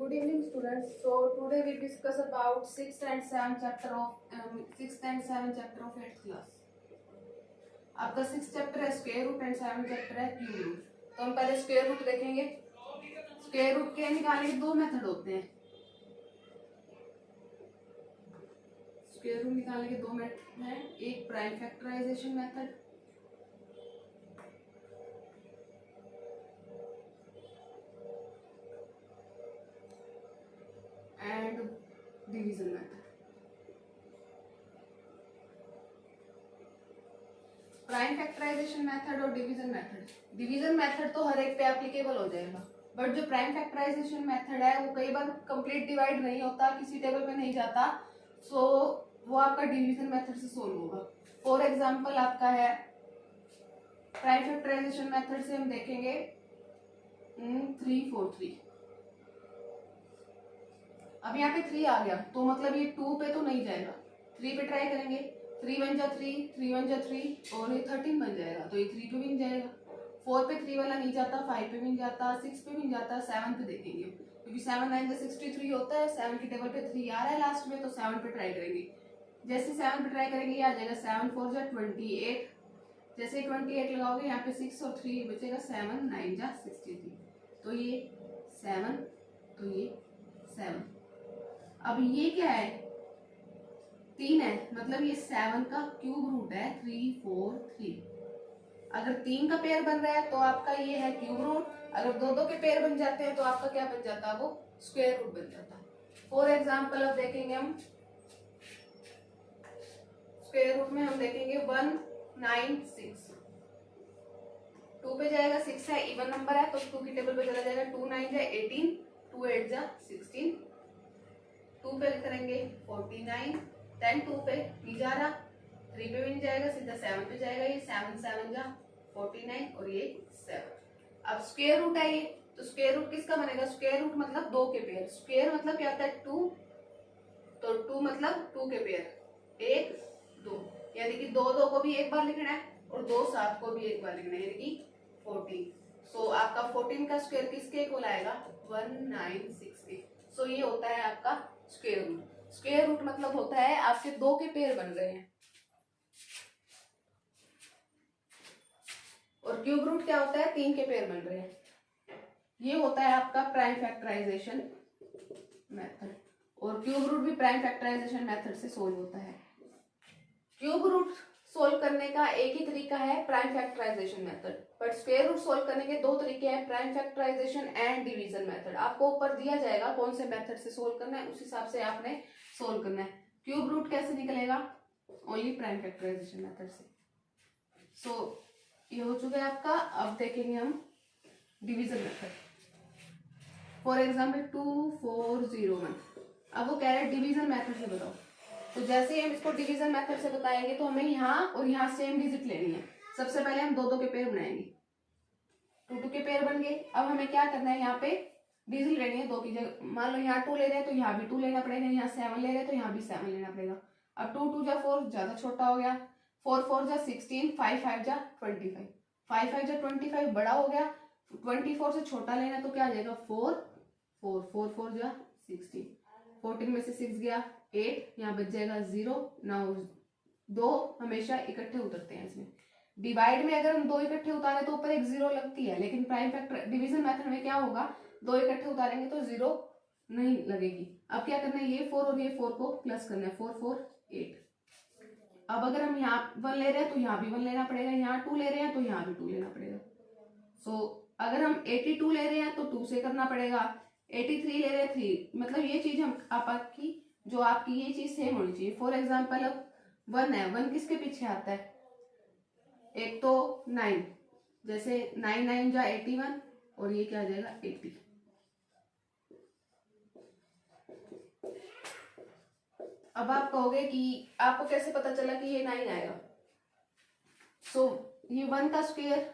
Good evening, students. So today we discuss about 6th and 7th chapter of 6th and 7th chapter of 8th class. आपका 6th chapter है square root and 7th chapter है cube root. तो हम पहले square root देखेंगे. Square root के निकालने के दो मेथड होते हैं. स्क्वायर रूट निकालने के दो मेथड हैं. एक prime factorisation method and division method. Prime factorisation method और डिवीजन मेथड. डिवीजन मेथड तो हर एक पे एप्लीकेबल हो जाएगा, बट जो प्राइम फैक्टराइजेशन मेथड है वो कई बार कंप्लीट डिवाइड नहीं होता, किसी टेबल पे नहीं जाता, सो वो आपका डिवीजन मेथड से सोल्व होगा. फॉर एग्जांपल आपका है प्राइम फैक्टराइजेशन मेथड से हम देखेंगे 3 4 3. अब यहाँ पे 3 आ गया तो मतलब ये 2 पे तो नहीं जाएगा, 3 पे ट्राई करेंगे. 3 1 जा 3, 3 1 जा 3 और ये 13 बन जाएगा, तो ये 3 पे भी नहीं जाएगा. 4 पे 3 वाला नहीं जाता, 5 पे भी नहीं जाता, 6 पे भी नहीं जाता, 7 पे देखेंगे क्योंकि 7 9 जा 63 होता है. 7 की टेबल पे 3 आ रहा है लास्ट में, तो 7 पे ट्राई करेंगे. जैसे 7 पे ट्राई करेंगे ये आ जाएगा 7 4 जा 28. जैसे 28 लगाओगे यहाँ पे 6 और 3 बचेगा 7 9 जा 63. तो ये 7, तो ये 7. अब ये क्या है, 3 है, मतलब ये 7 का क्यूब रूट है 3 4 3. अगर 3 का पेयर बन रहा है तो आपका ये है क्यूब रूट. अगर दो दो के पेयर बन जाते हैं तो आपका क्या बन जाता है, वो स्क्वायर रूट बन जाता है. फॉर एग्जाम्पल अब देखेंगे हम स्क्वायर रूट में, हम देखेंगे 1 9 6. 2 पे जाएगा, 6 है, इवन नंबर है तो 2 की टेबल पे चला जाएगा. 2 9 जा 18, 2 8 जा 16. 2 पे करेंगे 49, 10 2 पे नहीं जा रहा, 3 पे भी नहीं जाएगा, सीधा 7 पे जाएगा. ये 7 7 जा 49 और ये 7. अब स्क्वायर रूट है ये, तो स्क्वायर रूट किसका बनेगा, स्क्वायर रूट मतलब 2 के पेयर. स्क्वायर मतलब क्या होता है 2, तो 2 मतलब 2 के पेयर 1 2, यानी कि 2 2 को भी एक बार लिखना है और 2 7 को भी एक बार लिखना है, यानी कि 14. सो आपका 14 का स्क्वायर किसके इक्वल आएगा, 196 के. सो ये होता है आपका स्क्वायर रूट. स्क्वायर रूट मतलब होता है आपके 2 के पेयर बन रहे हैं. और क्यूब रूट क्या होता है, 3 के पेयर बन रहे हैं. ये होता है आपका प्राइम फैक्टराइजेशन मेथड. और क्यूब रूट भी प्राइम फैक्टराइजेशन मेथड से सोल्व होता है. क्यूब रूट सोल्व करने का एक ही तरीका है, prime factorisation method. But square root solve करने के दो तरीके हैं, prime factorisation and division method. आपको ऊपर दिया जाएगा कौन से मेथड से सोल्व करना है, उस हिसाब से आपने सोल्व करना है. क्यूब रूट कैसे निकलेगा, ओनली प्राइम फैक्टराइजेशन मेथड से. सो ये हो चुका है आपका. अब देखेंगे हम डिवीजन मेथड. For example 2 4 0 1. अब वो कह रहे हैं डिवीजन मेथड से बताओ. तो जैसे ही हम इसको डिवीजन मेथड से बताएंगे तो हमें यहाँ और यहाँ सेम डिजिट लेनी है. सबसे पहले हम 2 2 के पेयर बनाएंगे, 2 2 के पेयर बन गए. अब हमें क्या करना है, यहाँ पे डिजिट लेनी है 2 की जगह. मान लो यहाँ 2 ले रहे हैं तो यहाँ भी 2 लेना पड़ेगा, यहाँ 7 ले रहे हैं तो यहाँ भी 7 लेना पड़ेगा. अब 2 2 जा 4 ज्यादा छोटा हो गया, 4 4 जा 16, 5 5 जा 25, 5 5 जा 25 बड़ा हो गया. 24 से छोटा लेना तो क्या आ जाएगा 4 4 4 4 जा 16. 14 में से 6 गया 8, यहाँ बच जाएगा 0. नाउ 2 हमेशा इकट्ठे उतरते हैं इसमें. डिवाइड में अगर हम 2 इकट्ठे उतारे तो ऊपर एक 0 लगती है, लेकिन प्राइम फैक्टर डिवीजन मेथड में क्या होगा, 2 इकट्ठे उतारेंगे तो 0 नहीं लगेगी. अब क्या करना है, ये 4 और ये 4 को प्लस करना है, 4 4 8. अब अगर हम यहाँ 1 ले रहे हैं तो यहाँ भी 1 लेना पड़ेगा, यहाँ 2 ले रहे हैं तो यहाँ भी 2 लेना पड़ेगा. सो अगर हम 82 ले रहे हैं तो 2 से करना पड़ेगा, 83 ले रहे हैं 3. मतलब ये चीज हम आपकी जो आपकी ये चीज सेम होनी चाहिए. फॉर एग्जाम्पल अब 1 है, 1 किसके पीछे आता है, एक तो 9, जैसे 9 9 जा 81 और ये क्या आ जाएगा 80. अब आप कहोगे कि आपको कैसे पता चला कि ये 9 आएगा. सो ये 1 का स्क्वायर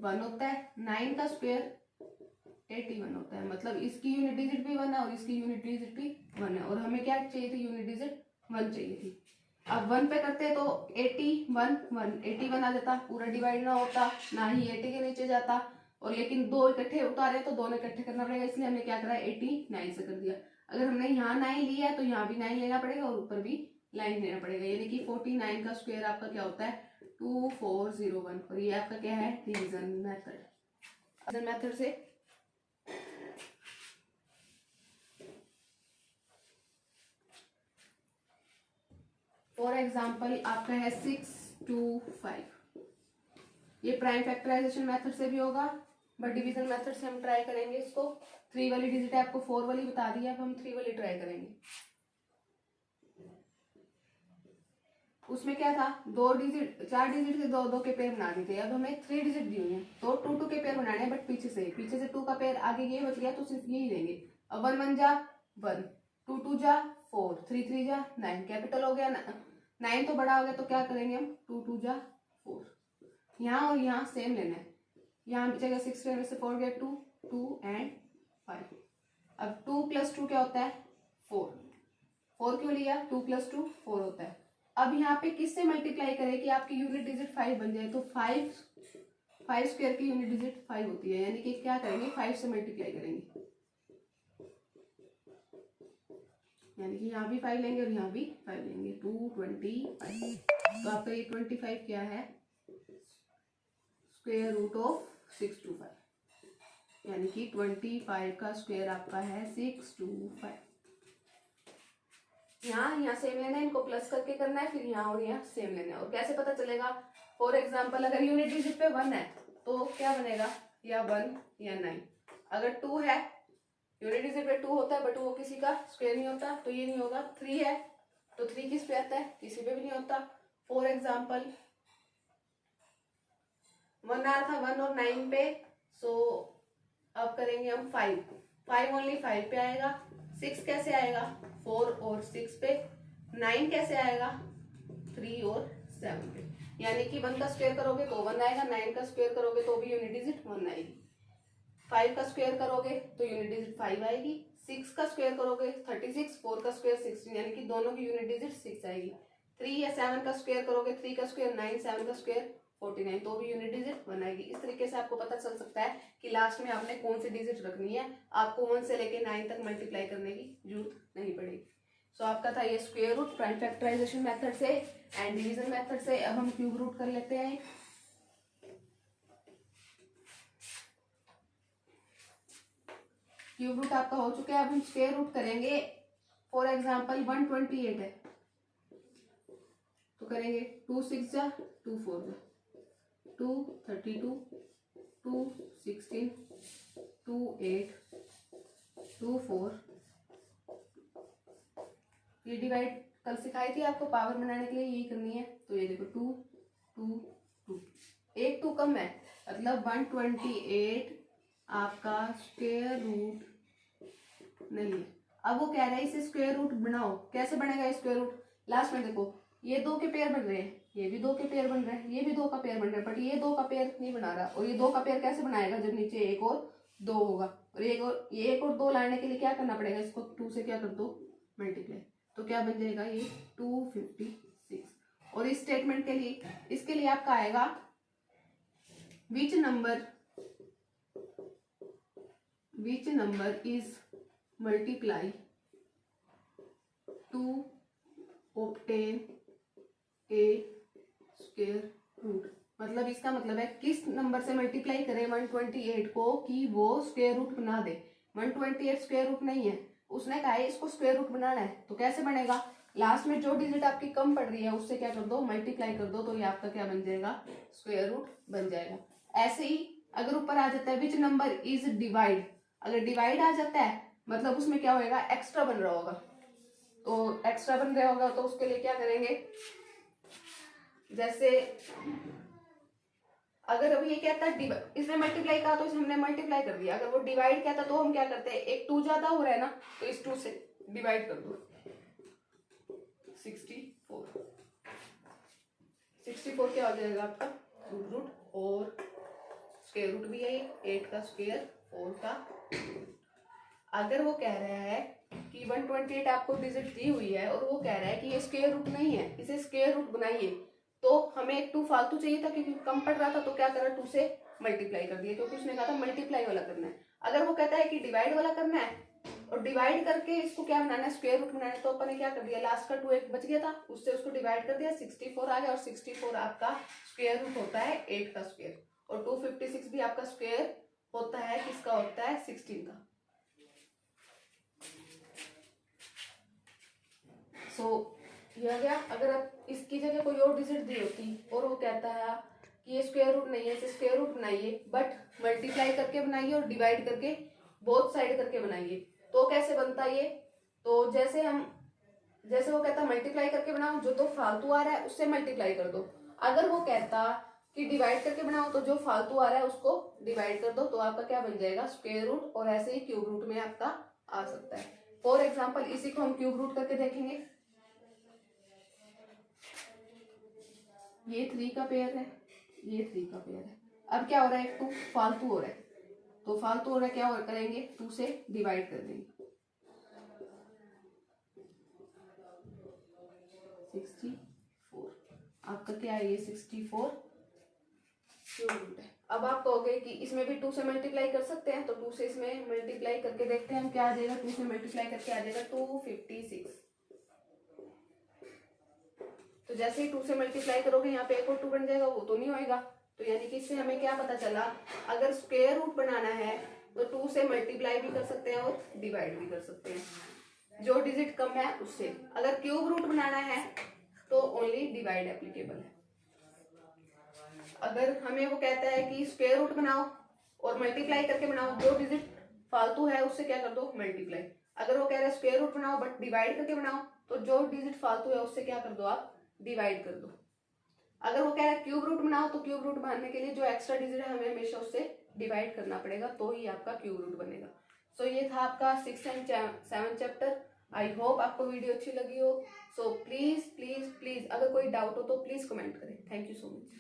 1 होता है, 9 का स्क्वायर 81 होता है. मतलब इसकी यूनिट डिजिट भी 1 है और इसकी यूनिट डिजिट भी 1 है, और हमें क्या चाहिए थी, यूनिट डिजिट 1 चाहिए थी. अब 1 पे करते तो 81 1 81 आ जाता, पूरा डिवाइड ना होता, ना ही 80 के नीचे जाता. और लेकिन दो इकट्ठे उतारे तो दोनों इकट्ठे करना पड़ेगा, इसलिए हमने क्या करा 89 से कर दिया। अगर हमने यहाँ 9 लिया है तो यहाँ भी 9 लेना पड़ेगा और ऊपर भी लाइन लेना पड़ेगा, यानी कि 49 का स्क्वायर आपका क्या होता है 2401। और ये आपका क्या है डिवीजन मेथड से फॉर एग्जाम्पल आपका है 625। ये प्राइम फैक्टराइजेशन मेथड से भी होगा, बट डिवीजन मेथड से हम ट्राई करेंगे इसको। 3 वाली डिजिट है, आपको 4 वाली बता दी है, अब हम 3 वाली ट्राई करेंगे। उसमें क्या था 4 डिजिट के दो के पेयर बना दी थे, अब हमें 3 डिजिट दी हुई है तो 2 के पेयर बनाने हैं, बट पीछे से 2 का पेयर आगे ये बच गया तो सिर्फ यही लेंगे। अब 1 1 जा 1, 2 2 जा 4, 3 3 जा 9, कैपिटल हो गया 9 तो बड़ा हो गया तो क्या करेंगे हम 2 2 जा 4। यहाँ और यहाँ सेम लेना है, यहाँ बचेगा 6 में से 4 गया 2 2 एंड 5। अब 2 + 2 क्या होता है 4 क्यों लिया 2 + 2 4 होता है। अब यहाँ पे किससे मल्टीप्लाई करें कि आपकी यूनिट डिजिट 5 बन जाए, तो 5 स्क्वायर की यूनिट डिजिट 5 होती है, यानी कि क्या करेंगे 5 से मल्टीप्लाई करेंगे, यानी कि यहाँ भी 5 लेंगे और यहाँ भी 5 लेंगे 225। तो आपका ये 25 क्या है स्क्वायर रूट ऑफ 625, यानी कि 25 का स्क्वायर आपका है 625। यहाँ सेम लेना है, इनको प्लस करके करना है, फिर यहाँ और यहाँ सेम लेना है। और कैसे पता चलेगा, फॉर एग्जांपल अगर यूनिट डिजिट पे 1 है तो क्या बनेगा या 1 या 9। अगर 2 है यूनिट डिजिट पे 2 होता है बट वो किसी का स्क्वायर नहीं होता तो ये नहीं होगा। 3 है तो 3 किस पे आता है किसी पे भी नहीं होता। फॉर एग्जाम्पल 1 आ था 1 और 9 पे, सो अब करेंगे हम 5 ओनली 5 पे आएगा। 6 कैसे आएगा 4 और 6 पे। 9 कैसे आएगा 3 और 7 पे, यानी कि 1 का स्क्वायर करोगे तो 1 आएगा, 9 का स्क्वायर करोगे तो भी यूनिट डिजिट 1 आएगी, 5 का स्क्वायर करोगे तो यूनिट डिजिट 5 आएगी, 6 का स्क्वायर करोगे 36, 4 का स्क्वायर 16, यानी कि दोनों की यूनिट डिजिट 6 आएगी। 3 या 7 का स्क्वायर करोगे 3 का स्क्वायर 9, 7 का स्क्वायर 49, तो भी यूनिट डिजिट 1 आएगी। इस तरीके से आपको पता चल सकता है कि लास्ट में आपने कौन सी डिजिट रखनी है, आपको 1 से लेके 9 तक मल्टीप्लाई करने की जरूरत नहीं पड़ेगी। सो आपका था ये square root prime factorisation method से एंड डिवीजन मेथड से। अब हम क्यूब रूट कर लेते हैं। क्यूब रूट आपका हो चुका है, अब हम स्क्वायर रूट करेंगे। फॉर एग्जाम्पल 128 है तो करेंगे 2 6 जा 2 4 जा 2 32 2 16 2 8 2 4। ये डिवाइड कल सिखाई थी आपको, पावर बनाने के लिए यही करनी है। तो ये देखो 2 2 2, एक 2 कम है, मतलब 128 आपका स्क्वायर रूट नहीं है। अब वो कह रहा है इसे स्क्वायर रूट बनाओ, कैसे बनेगा स्क्वायर रूट। लास्ट में देखो ये 2 के पेयर बन रहे हैं, ये भी 2 के पेयर बन रहे हैं, ये भी 2 का पेयर बन रहा है, बट ये 2 का पेयर नहीं बना रहा। और ये 2 का पेयर कैसे बनाएगा जब नीचे 1 और 2 होगा, और ये 1 और 2 लाने के लिए क्या करना पड़ेगा, इसको 2 से क्या कर दो मल्टीप्लाई, तो क्या बन जाएगा ये 256। और इस स्टेटमेंट के लिए इसके लिए आपका आएगा which number is multiply to obtain a square root. मतलब इसका मतलब है किस नंबर से मल्टीप्लाई करें 128 को कि वो स्क्वायर रूट बना दे। 128 स्क्वायर रूट नहीं है, उसने कहा है इसको स्क्वायर रूट बनाना है, तो कैसे बनेगा, लास्ट में जो डिजिट आपकी कम पड़ रही है उससे क्या कर दो मल्टीप्लाई कर दो, तो ये आपका क्या बन जाएगा स्क्वायर रूट बन जाएगा। ऐसे ही अगर ऊपर आ जाता है विच नंबर इज डिवाइड, अगर डिवाइड आ जाता है मतलब उसमें क्या होएगा एक्स्ट्रा बन रहा होगा, तो एक्स्ट्रा बन रहा होगा तो उसके लिए क्या करेंगे, जैसे अगर अभी ये कहता है इसने मल्टीप्लाई कहा तो इसे हमने मल्टीप्लाई कर दिया। अगर वो डिवाइड कहता तो हम क्या करते हैं, एक 2 ज्यादा हो रहा है ना तो इस 2 से डिवाइड कर दो 64 क्या हो जाएगा आपका क्यूब रूट, और स्क्वायर रूट भी है 8 का स्क्वायर 4 का। अगर वो कह रहा है कि 128 आपको डिजिट दी हुई है और वो कह रहा है कि ये स्क्वायर रूट नहीं है, इसे स्क्वायर रूट बनाइए, तो हमें एक 2 फालतू चाहिए था क्योंकि कम पड़ रहा था, तो क्या करा 2 से मल्टीप्लाई कर दिया, क्योंकि उसने कहा था मल्टीप्लाई वाला करना है। अगर वो कहता है कि डिवाइड वाला करना है और डिवाइड करके इसको क्या बनाना है, स्क्वायर रूट बनाना है, तो अपन ने क्या कर दिया, लास्ट का 2 एक बच गया था, उससे उसको डिवाइड कर दिया, 64 आ गया। और 64 आपका स्क्वायर रूट होता है 8 का स्क्वायर, और 256 भी आपका स्क्वायर होता है किसका, होता है 16 का। सो ये आ गया। अगर आप इसकी जगह कोई और डिजिट दी होती और वो कहता है कि ये स्क्वायर रूट नहीं है, इसे स्क्वायर रूट बनाइए बट मल्टीप्लाई करके बनाइए और डिवाइड करके बोथ साइड करके बनाइए, तो कैसे बनता ये, तो जैसे वो कहता मल्टीप्लाई करके बनाओ, जो तो फालतू आ रहा है उससे मल्टीप्लाई कर दो। अगर वो कहता कि डिवाइड करके बनाओ, तो जो फालतू आ रहा है उसको डिवाइड कर दो, तो आपका क्या बन जाएगा, स्क्वायर रूट। और ऐसे ही क्यूब रूट में आपका आ सकता है। फॉर एग्जाम्पल इसी को हम क्यूब रूट करके देखेंगे। ये 3 का पेयर है, ये 3 का पेयर है। अब क्या हो रहा है, 2 फालतू हो रहा है, तो फालतू हो रहा है, क्या और करेंगे, 2 से डिवाइड कर देंगे। 64 आपका क्या है, ये 64 क्यूब रूट है। अब आप कहोगे कि इसमें भी 2 से मल्टीप्लाई कर सकते हैं, तो 2 से इसमें मल्टीप्लाई करके देखते हैं हम, क्या आ जाएगा, 2 से मल्टीप्लाई करके आ जाएगा 256। तो जैसे ही 2 से मल्टीप्लाई करोगे यहाँ पे एक और 2 बन जाएगा, वो तो नहीं होएगा। तो यानी कि इससे हमें क्या पता चला, अगर स्क्वायर रूट बनाना है तो 2 से मल्टीप्लाई भी कर सकते हैं और डिवाइड भी कर सकते हैं, जो डिजिट कम है उससे। अगर क्यूब रूट बनाना है तो ओनली डिवाइड एप्लीकेबल है। अगर हमें वो कहता है कि स्क्वायर रूट बनाओ और मल्टीप्लाई करके बनाओ, जो डिजिट फालतू है उससे क्या कर दो, मल्टीप्लाई। अगर वो कह रहा है स्क्वायर रूट बनाओ बट डिवाइड करके बनाओ, तो जो डिजिट फालतू है उससे क्या कर दो, आप डिवाइड कर दो। अगर वो कह रहा है क्यूब रूट बनाओ, तो क्यूब रूट बनाने के लिए जो एक्स्ट्रा डिजिट है हमें हमेशा उससे डिवाइड करना पड़ेगा, तो ही आपका क्यूब रूट बनेगा। सो ये था आपका 6 एंड 7 चैप्टर। आई होप आपको वीडियो अच्छी लगी हो। सो प्लीज प्लीज प्लीज अगर कोई डाउट हो तो प्लीज कमेंट करें। Thank you so much.